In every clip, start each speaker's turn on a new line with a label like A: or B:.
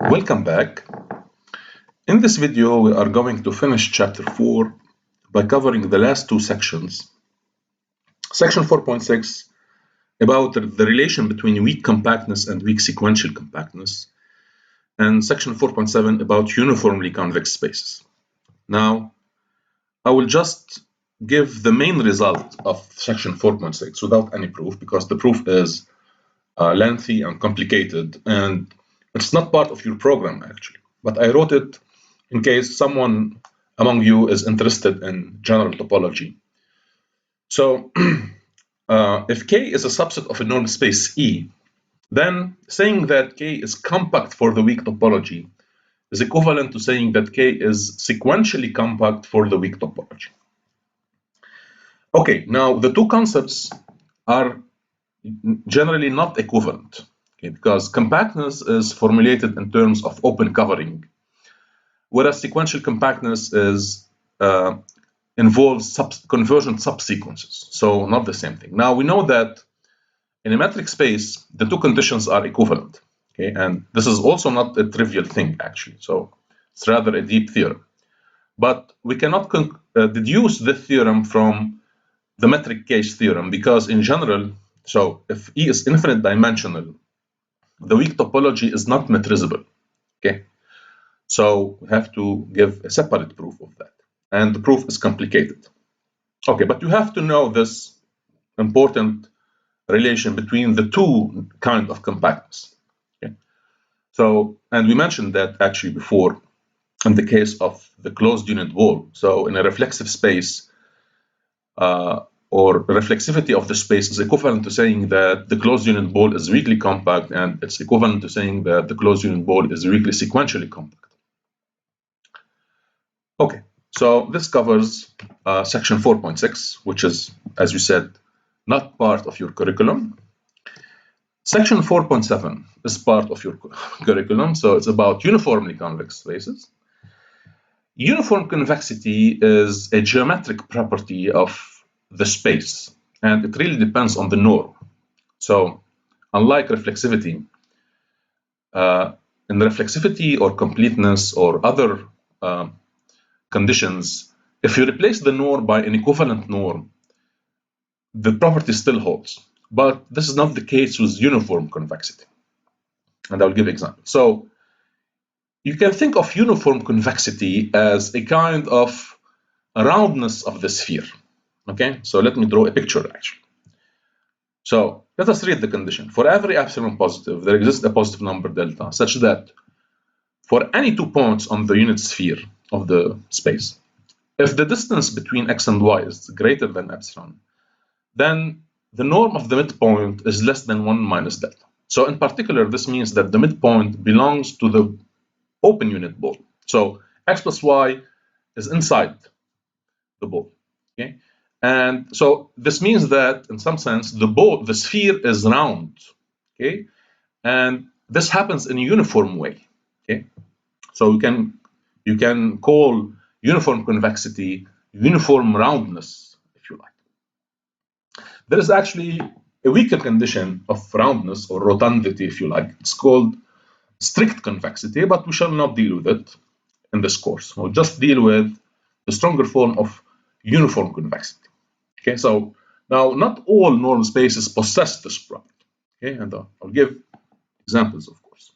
A: Welcome back. In this video, we are going to finish chapter 4 by covering the last two sections. Section 4.6 about the relation between weak compactness and weak sequential compactness, and section 4.7 about uniformly convex spaces. Now, I will just give the main result of section 4.6 without any proof, because the proof is lengthy and complicated, and it's not part of your program actually, but I wrote it in case someone among you is interested in general topology. So if K is a subset of a normal space E, then saying that K is compact for the weak topology is equivalent to saying that K is sequentially compact for the weak topology. Okay, now the two concepts are generally not equivalent, okay, because compactness is formulated in terms of open covering, whereas sequential compactness is involves convergent subsequences, so not the same thing. Now we know that in a metric space, the two conditions are equivalent, okay, and this is also not a trivial thing actually, so it's rather a deep theorem. But we cannot deduce this theorem from the metric case theorem, because in general, so if E is infinite dimensional, the weak topology is not metrizable, okay? So we have to give a separate proof of that, and the proof is complicated. Okay, but you have to know this important relation between the two kinds of compactness, okay? So, and we mentioned that actually before in the case of the closed unit ball. So in a reflexive space, or reflexivity of the space is equivalent to saying that the closed unit ball is weakly compact, and it's equivalent to saying that the closed unit ball is weakly sequentially compact. Okay, so this covers section 4.6, which is, as you said, not part of your curriculum. Section 4.7 is part of your curriculum, so it's about uniformly convex spaces. Uniform convexity is a geometric property of the space, and it really depends on the norm. So unlike reflexivity, in reflexivity or completeness or other conditions, if you replace the norm by an equivalent norm, the property still holds. But this is not the case with uniform convexity, and I'll give examples. So you can think of uniform convexity as a kind of a roundness of the sphere. Okay, so let me draw a picture actually. So let us read the condition. For every epsilon positive, there exists a positive number delta, such that for any 2 points on the unit sphere of the space, if the distance between x and y is greater than epsilon, then the norm of the midpoint is less than 1 minus delta. So in particular, this means that the midpoint belongs to the open unit ball. So x plus y is inside the ball. Okay. And so this means that in some sense the sphere is round, okay, and this happens in a uniform way, okay. So you can call uniform convexity uniform roundness, if you like. There is actually a weaker condition of roundness or rotundity, if you like. It's called strict convexity, but we shall not deal with it in this course. We'll just deal with the stronger form of uniform convexity. Okay, so now not all normal spaces possess this property. Okay, and I'll give examples, of course.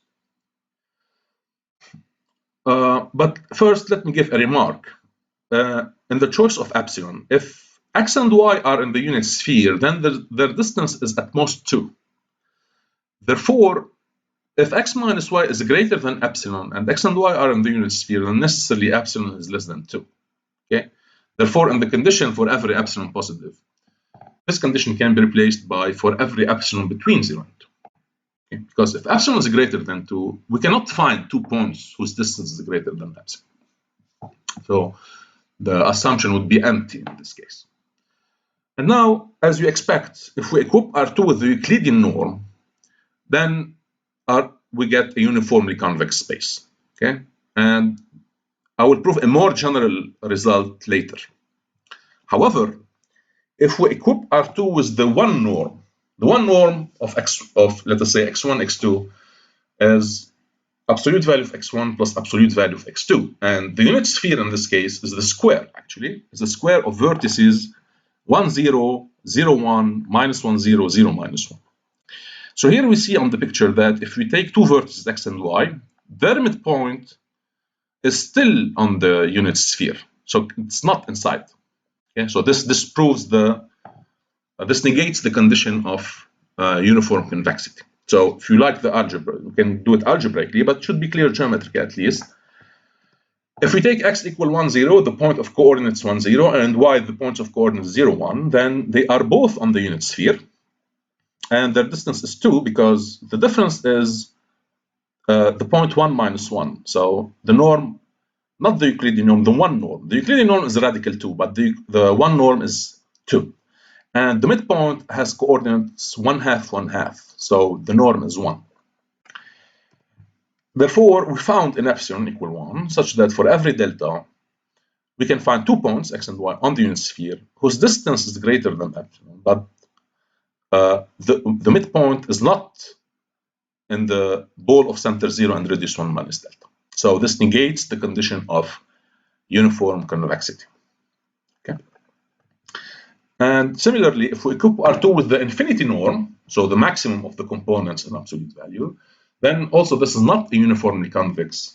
A: But first, let me give a remark. In the choice of epsilon, if x and y are in the unit sphere, then their distance is at most 2. Therefore, if x minus y is greater than epsilon and x and y are in the unit sphere, then necessarily epsilon is less than 2. Okay. Therefore, in the condition for every epsilon positive, this condition can be replaced by for every epsilon between 0 and 2. Okay? Because if epsilon is greater than 2, we cannot find 2 points whose distance is greater than epsilon. So the assumption would be empty in this case. And now, as you expect, if we equip R2 with the Euclidean norm, then we get a uniformly convex space. Okay, and I will prove a more general result later. However, if we equip R2 with the one norm of let us say x1, x2 is absolute value of x1 plus absolute value of x2. And the unit sphere in this case is the square, actually. It's the square of vertices 1, 0, 0, 1, minus 1, 0, 0, minus 1. So here we see on the picture that if we take two vertices x and y, their midpoint is still on the unit sphere. So it's not inside. Okay? So this proves this negates the condition of uniform convexity. So if you like the algebra, you can do it algebraically, but it should be clear geometrically at least. If we take x equal 1, 0, the point of coordinates 1, 0, and y the points of coordinates 0, 1, then they are both on the unit sphere. And their distance is 2 because the difference is the point 1 minus 1. So the norm, not the Euclidean norm, the 1 norm. The Euclidean norm is radical 2, but the 1 norm is 2. And the midpoint has coordinates 1/2, 1/2. So the norm is 1. Therefore, we found an epsilon equal 1, such that for every delta, we can find 2 points, x and y, on the unit sphere, whose distance is greater than epsilon. But the midpoint is not in the ball of center 0 and radius 1 minus delta. So this negates the condition of uniform convexity. Okay. And similarly, if we equip R2 with the infinity norm, so the maximum of the components in absolute value, then also this is not a uniformly convex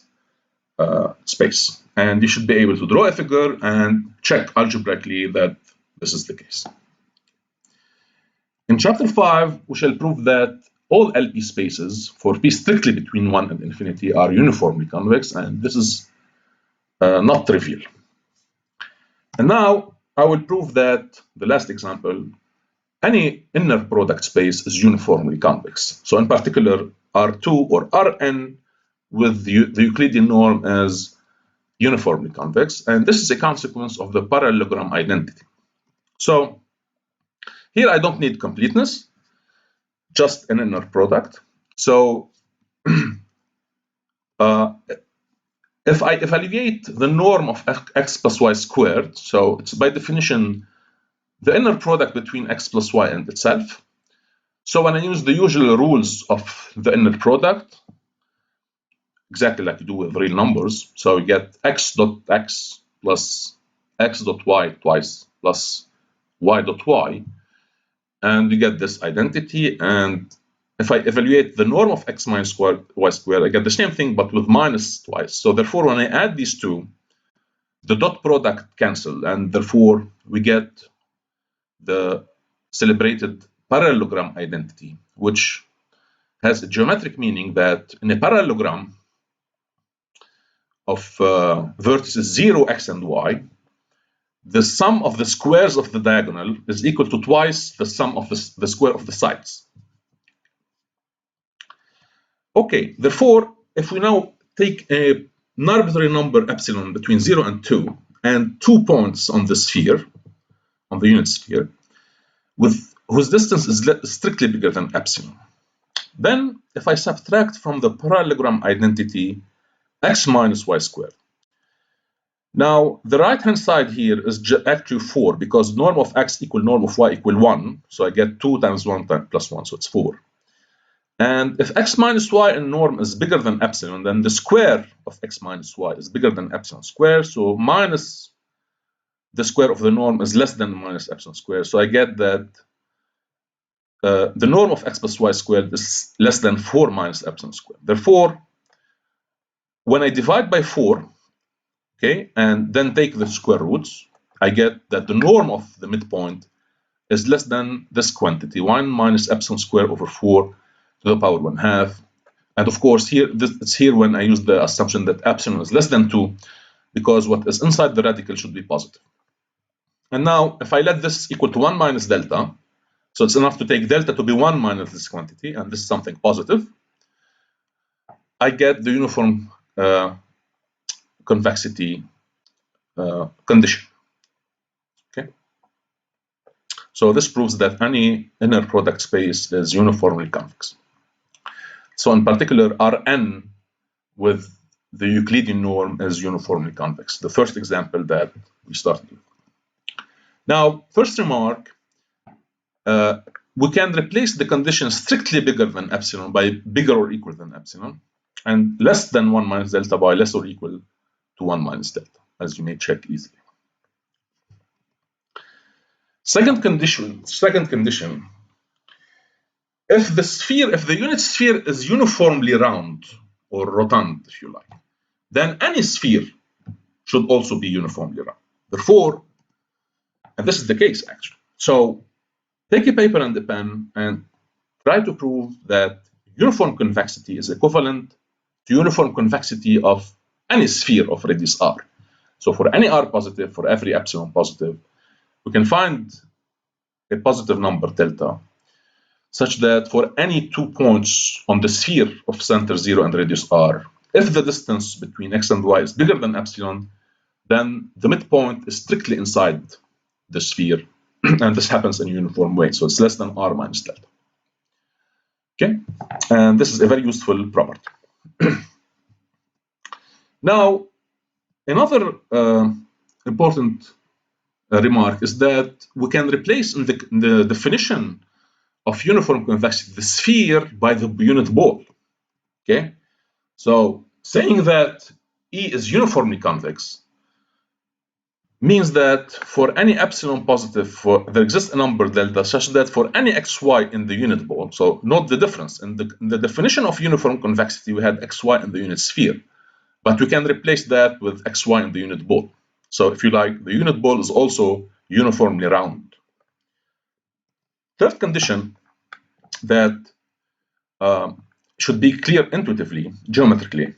A: space. And you should be able to draw a figure and check algebraically that this is the case. In chapter 5, we shall prove that all LP spaces for P strictly between 1 and infinity are uniformly convex, and this is not trivial. And now I will prove that, the last example, any inner product space is uniformly convex. So in particular, R2 or Rn with the Euclidean norm is uniformly convex, and this is a consequence of the parallelogram identity. So here I don't need completeness, just an inner product. So if I evaluate the norm of x plus y squared, so it's by definition the inner product between x plus y and itself. So when I use the usual rules of the inner product, exactly like you do with real numbers, so you get x dot x plus x dot y twice plus y dot y, and you get this identity. And if I evaluate the norm of x minus y squared, I get the same thing, but with minus twice. So therefore, when I add these two, the dot product cancel, and therefore we get the celebrated parallelogram identity, which has a geometric meaning that in a parallelogram of vertices 0, x, and y, the sum of the squares of the diagonal is equal to twice the sum of the square of the sides. Okay, therefore, if we now take an arbitrary number epsilon between 0 and 2, and 2 points on the sphere, on the unit sphere, whose distance is strictly bigger than epsilon, then if I subtract from the parallelogram identity x minus y squared. Now, the right-hand side here is actually 4, because norm of x equal norm of y equal 1, so I get 2 times 1 plus 1, so it's 4. And if x minus y in norm is bigger than epsilon, then the square of x minus y is bigger than epsilon squared, so minus the square of the norm is less than minus epsilon squared, so I get that the norm of x plus y squared is less than 4 minus epsilon squared. Therefore, when I divide by 4, okay, and then take the square roots, I get that the norm of the midpoint is less than this quantity, 1 minus epsilon squared over 4 to the power 1/2. And of course, here it's here when I use the assumption that epsilon is less than 2, because what is inside the radical should be positive. And now, if I let this equal to 1 minus delta, so it's enough to take delta to be 1 minus this quantity, and this is something positive, I get the uniform convexity condition. Okay. So this proves that any inner product space is uniformly convex. So in particular, Rn with the Euclidean norm is uniformly convex, the first example that we started with. Now, first remark, we can replace the condition strictly bigger than epsilon by bigger or equal than epsilon. and less than 1 minus delta by less or equal to 1 minus delta, as you may check easily. Second condition, if the unit sphere is uniformly round or rotund, if you like, then any sphere should also be uniformly round. Therefore, and this is the case actually. So take a paper and a pen and try to prove that uniform convexity is equivalent to uniform convexity of any sphere of radius r. So for any r positive, for every epsilon positive, we can find a positive number delta such that for any 2 points on the sphere of center 0 and radius r, if the distance between x and y is bigger than epsilon, then the midpoint is strictly inside the sphere, and this happens in a uniform way. So it's less than r minus delta. Okay, and this is a very useful property. Now, another important remark is that we can replace in the definition of uniform convexity the sphere by the unit ball. Okay, so saying that E is uniformly convex means that for any epsilon positive, there exists a number delta such that for any xy in the unit ball, so note the difference. In the definition of uniform convexity, we had xy in the unit sphere, but we can replace that with xy in the unit ball. So if you like, the unit ball is also uniformly round. Third condition that should be clear intuitively, geometrically,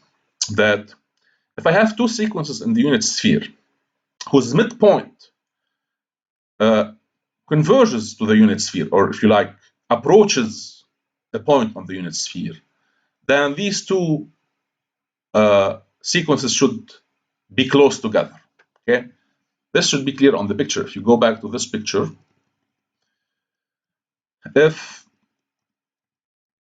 A: that if I have two sequences in the unit sphere whose midpoint converges to the unit sphere, or if you like, approaches a point on the unit sphere, then these two sequences should be close together. Okay, this should be clear on the picture. If you go back to this picture, if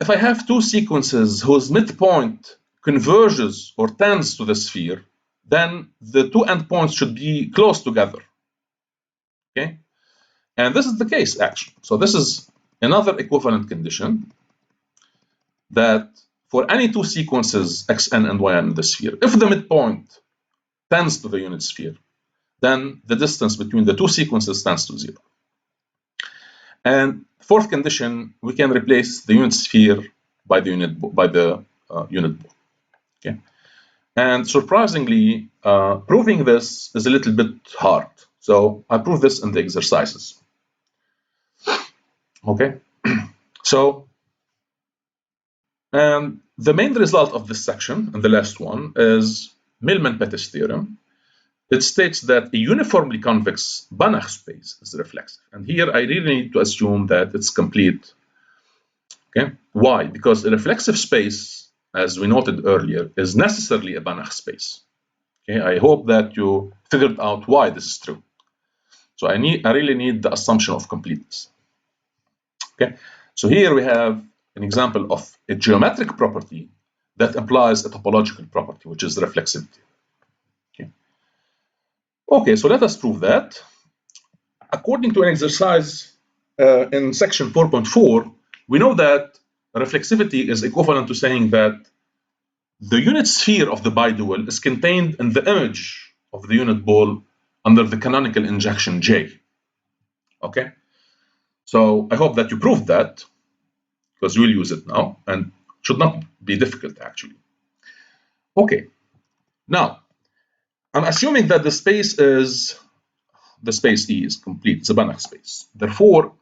A: I have two sequences whose midpoint converges or tends to the sphere, then the two endpoints should be close together. Okay, and this is the case actually. So this is another equivalent condition that for any two sequences xn and yn in the sphere, if the midpoint tends to the unit sphere, then the distance between the two sequences tends to 0. And fourth condition, we can replace the unit sphere by the unit ball. Okay, and surprisingly, proving this is a little bit hard. So I prove this in the exercises. Okay, so and the main result of this section, and the last one, is Milman-Pettis theorem. It states that a uniformly convex Banach space is reflexive. And here I really need to assume that it's complete. Okay, why? Because a reflexive space, as we noted earlier, is necessarily a Banach space. Okay, I hope that you figured out why this is true. So I really need the assumption of completeness. Okay, so here we have an example of a geometric property that implies a topological property, which is reflexivity. Okay, so let us prove that. According to an exercise in section 4.4, we know that reflexivity is equivalent to saying that the unit sphere of the bidual is contained in the image of the unit ball under the canonical injection J. Okay, so I hope that you proved that, because you will use it now, and it should not be difficult actually. Okay, now I'm assuming that the space E is complete. It's a Banach space. Therefore,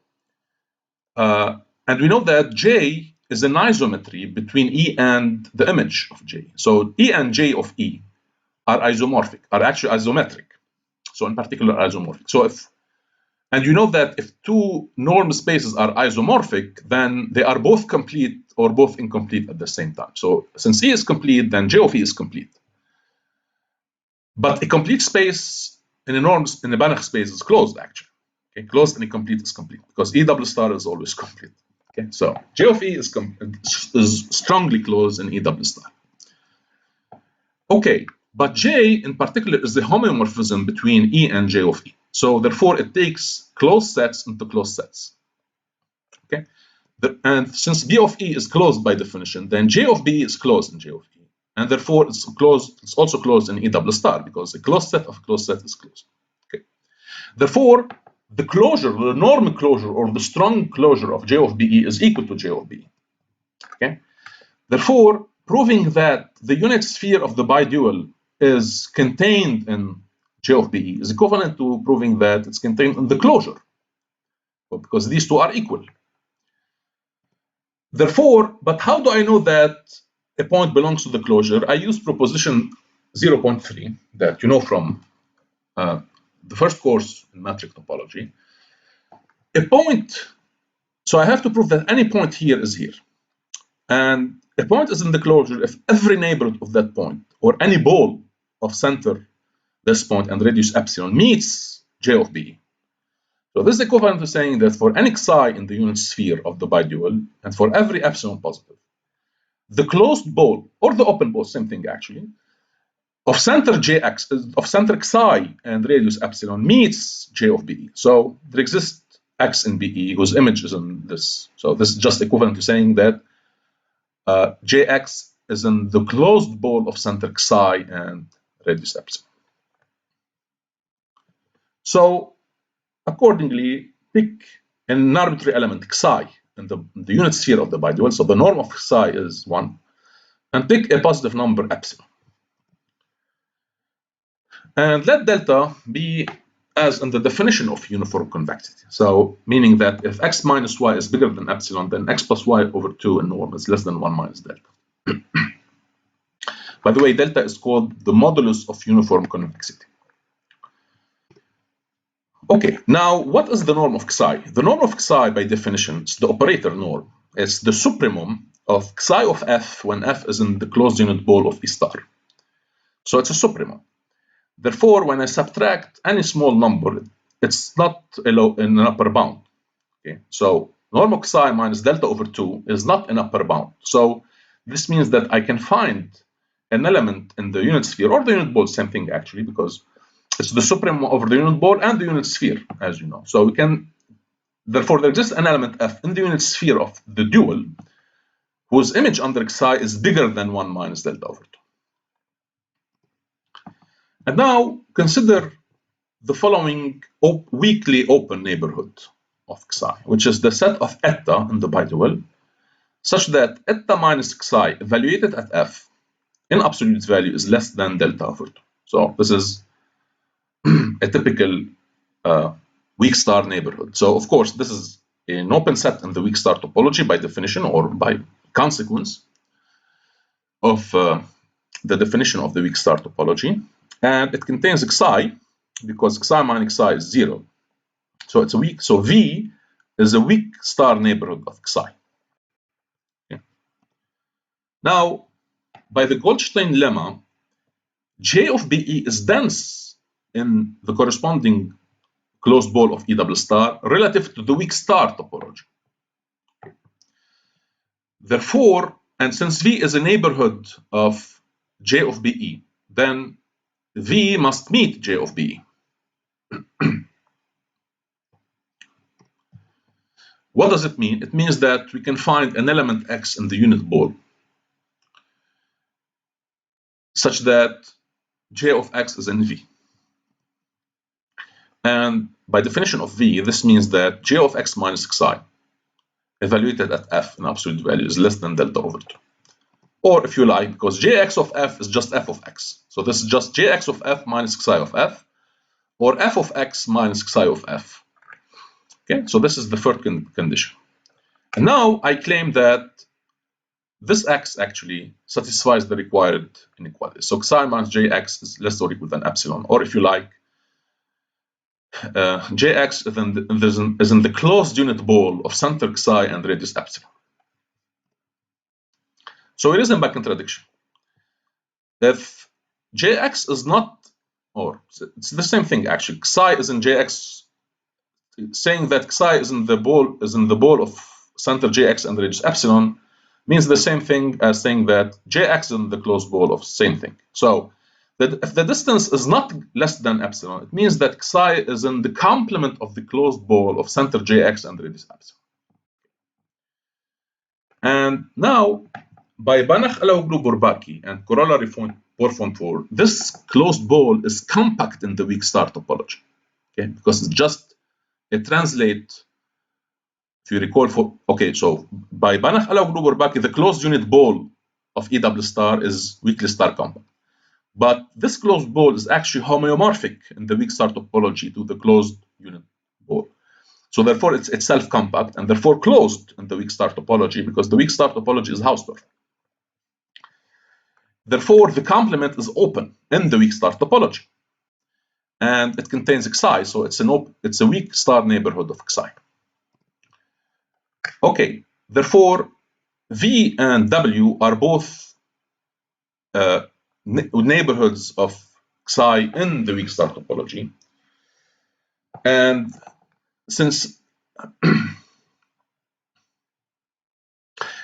A: and we know that J is an isometry between E and the image of J. So E and J of E are isomorphic, are actually isometric. So in particular, isomorphic. So and you know that if two norm spaces are isomorphic, then they are both complete or both incomplete at the same time. So since E is complete, then J of E is complete. But a complete space in a Banach space is closed actually. Okay, closed and incomplete is complete because E double star is always complete. Okay, so J of E is strongly closed in E double star. Okay, but J in particular is the homeomorphism between E and J of E. So therefore, it takes closed sets into closed sets. Okay, And since B of E is closed by definition, then J of B is closed in J of E. And therefore, it's closed. It's also closed in E double star because a closed set of a closed set is closed. Okay. Therefore, the closure, the norm closure, or the strong closure of J of BE is equal to J of B. Okay. Therefore, proving that the unit sphere of the bidual is contained in J of BE is equivalent to proving that it's contained in the closure, because these two are equal. Therefore, but how do I know that a point belongs to the closure? I use proposition 0.3 that you know from the first course in metric topology. A point, so I have to prove that any point here is here. And a point is in the closure if every neighborhood of that point, or any ball of center this point and radius epsilon, meets J of B. So this is equivalent to saying that for any psi in the unit sphere of the bidual, and for every epsilon positive, the closed ball, or the open ball, same thing actually, of center Jx, of center psi and radius epsilon meets J of BE. So there exists X in BE whose image is in this. So this is just equivalent to saying that Jx is in the closed ball of center psi and radius epsilon. So accordingly, pick an arbitrary element psi in the unit sphere of the bidual. So the norm of psi is 1, and pick a positive number epsilon. And let delta be as in the definition of uniform convexity. So meaning that if x minus y is bigger than epsilon, then x plus y over 2 in norm is less than 1 minus delta. By the way, delta is called the modulus of uniform convexity. Okay, now what is the norm of psi? The norm of psi by definition is the operator norm. It's the supremum of psi of f when f is in the closed unit ball of E star. So it's a supremum. Therefore, when I subtract any small number, it's not in an upper bound. Okay, so norm of psi minus delta over 2 is not an upper bound. So this means that I can find an element in the unit sphere or the unit ball, same thing actually, because it's the supremum over the unit ball and the unit sphere, as you know. So we can, therefore, there exists an element f in the unit sphere of the dual whose image under psi is bigger than 1 minus delta over 2. And now consider the following weakly open neighborhood of psi, which is the set of eta in the bidual, such that eta minus psi evaluated at f in absolute value is less than delta over 2. So this is a typical weak star neighborhood. So of course, this is an open set in the weak star topology by definition or by consequence of the definition of the weak star topology. And it contains psi because psi minus psi is 0. So it's a weak, so V is a weak star neighborhood of psi. Okay. Now, by the Goldstein lemma, J of BE is dense in the corresponding closed ball of E double star relative to the weak star topology. Therefore, and since V is a neighborhood of J of BE, then V must meet J of BE. What does it mean? It means that we can find an element X in the unit ball such that J of X is in V. And by definition of V, this means that J of X minus Xi evaluated at F in absolute value is less than delta over 2. Or if you like, because Jx of F is just F of X. So this is just Jx of F minus Xi of F, or F of X minus Xi of F. Okay, so this is the third condition. And now I claim that this X actually satisfies the required inequality. So Xi minus Jx is less or equal than epsilon, or if you like, Jx is in the closed unit ball of center Xi and radius epsilon. So it isn't by contradiction. If Jx is not, or it's the same thing actually, Xi is in Jx, saying that Xi is in the ball of center Jx and radius epsilon means the same thing as saying that Jx is in the closed ball of same thing. So that if the distance is not less than epsilon, it means that Xi is in the complement of the closed ball of center Jx and radius epsilon. And now, by Banach-Alaoglu-Bourbaki and corollary Porphyron-4, this closed ball is compact in the weak star topology, okay? Because it's just a translate. If you recall, so by Banach-Alaoglu-Bourbaki, the closed unit ball of E double star is weakly star compact. But this closed ball is actually homeomorphic in the weak star topology to the closed unit ball. So therefore, it's self-compact and therefore closed in the weak star topology because the weak star topology is Hausdorff. Therefore, the complement is open in the weak star topology, and it contains Xi, so it's a weak star neighborhood of Xi. Okay, therefore, V and W are both neighborhoods of Xi in the weak star topology, and since and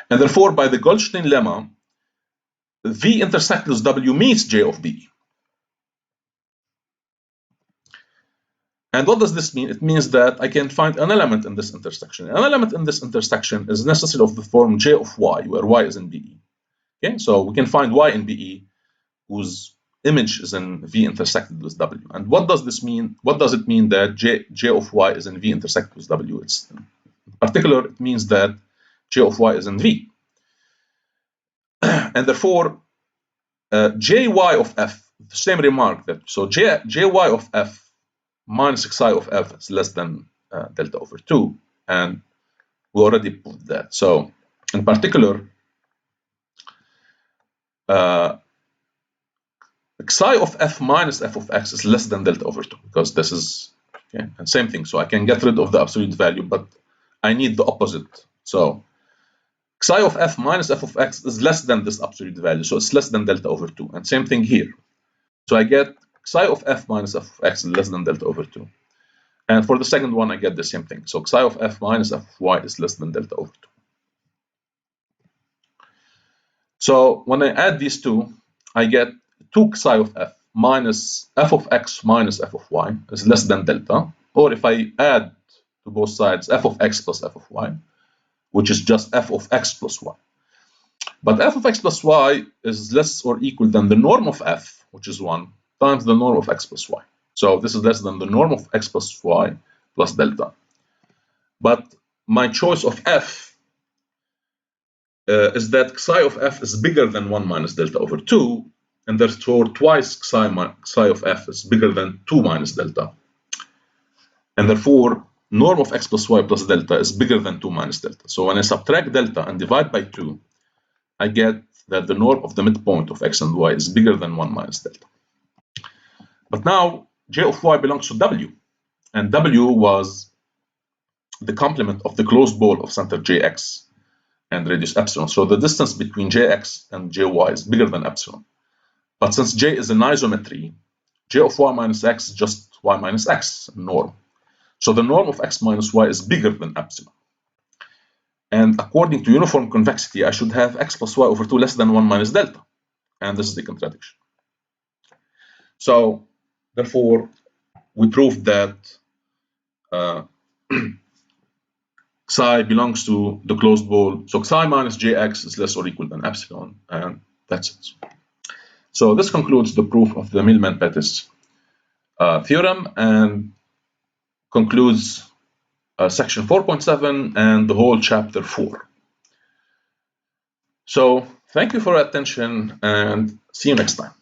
A: therefore, by the Goldstein lemma, V intersectless W meets J of B. And what does this mean? It means that I can find an element in this intersection. An element in this intersection is necessary of the form J of Y, where Y is in BE. Okay, so we can find Y in BE, whose image is in V intersected with W. And what does this mean? What does it mean that J of Y is in V intersected with W? In particular, it means that J of Y is in V. And therefore, Jy of F, the same remark that, so Jy of F minus Xi of F is less than delta over 2. And we already proved that. So in particular, Xi of F minus F of X is less than delta over 2 because this is, okay, and same thing. So I can get rid of the absolute value, but I need the opposite. So Xi of F minus F of X is less than this absolute value. So it's less than delta over 2. And same thing here. So I get Xi of F minus F of X is less than delta over 2. And for the second one, I get the same thing. So Xi of F minus F of Y is less than delta over 2. So when I add these two, I get 2 Xi of F minus F of X minus F of Y is less than delta. Or if I add to both sides F of X plus F of Y, which is just F of X plus Y. But F of X plus Y is less or equal than the norm of F, which is 1, times the norm of X plus Y. So this is less than the norm of X plus Y plus delta. But my choice of F is that Xi of F is bigger than 1 minus delta over 2, and therefore twice Xi of F is bigger than 2 minus delta. And therefore, norm of X plus Y plus delta is bigger than 2 minus delta. So when I subtract delta and divide by 2, I get that the norm of the midpoint of X and Y is bigger than 1 minus delta. But now, J of Y belongs to W, and W was the complement of the closed ball of center Jx and radius epsilon. So the distance between Jx and Jy is bigger than epsilon. But since J is an isometry, J of Y minus X is just Y minus X, norm. So the norm of X minus Y is bigger than epsilon. And according to uniform convexity, I should have X plus Y over 2 less than 1 minus delta. And this is the contradiction. So therefore, we proved that Xi belongs to the closed ball. So Xi minus Jx is less or equal than epsilon, and that's it. So this concludes the proof of the Milman-Pettis theorem and concludes section 4.7 and the whole chapter 4. So thank you for your attention and see you next time.